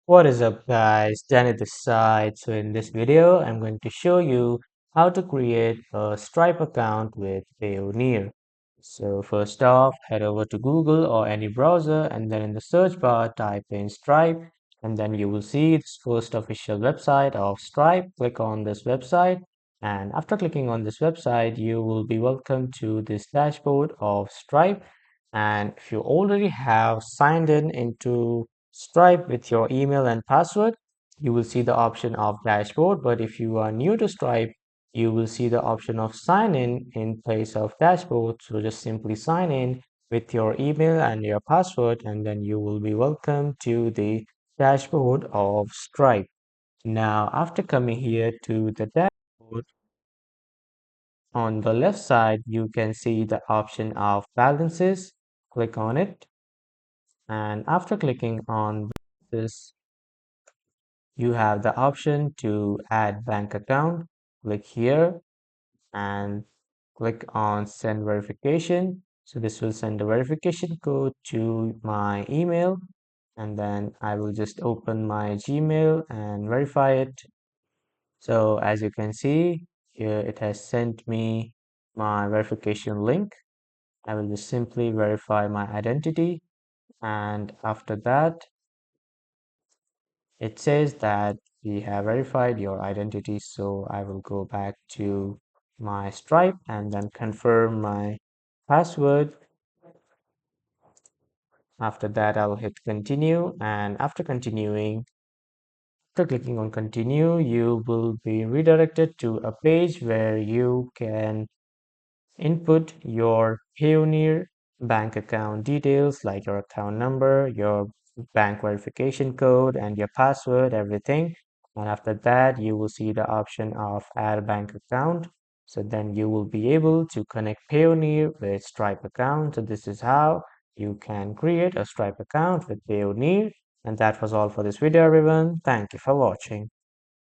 What is up guys, Danny this side. So in this video, I'm going to show you how to create a Stripe account with Payoneer. So first off, head over to Google or any browser and then in the search bar, type in Stripe and then you will see this first official website of Stripe. Click on this website and after clicking on this website, you will be welcome to this dashboard of Stripe. And if you already have signed in into Stripe with your email and password, you will see the option of dashboard. But if you are new to Stripe, you will see the option of sign in place of dashboard. So just simply sign in with your email and your password, and then you will be welcome to the dashboard of Stripe. Now, after coming here to the dashboard, on the left side, you can see the option of balances. Click on it. And after clicking on this, you have the option to add bank account. Click here and click on send verification. So this will send the verification code to my email, and then I will just open my Gmail and verify it. So as you can see here, it has sent me my verification link. I will just simply verify my identity, and after that it says that we have verified your identity. So I will go back to my Stripe and then confirm my password. After that, I'll hit continue, and after continuing, after clicking on continue, you will be redirected to a page where you can input your Payoneer bank account details like your account number, your bank verification code, and your password, everything. And after that, you will see the option of add a bank account. So then you will be able to connect Payoneer with Stripe account. So this is how you can create a Stripe account with Payoneer. And that was all for this video, everyone. Thank you for watching.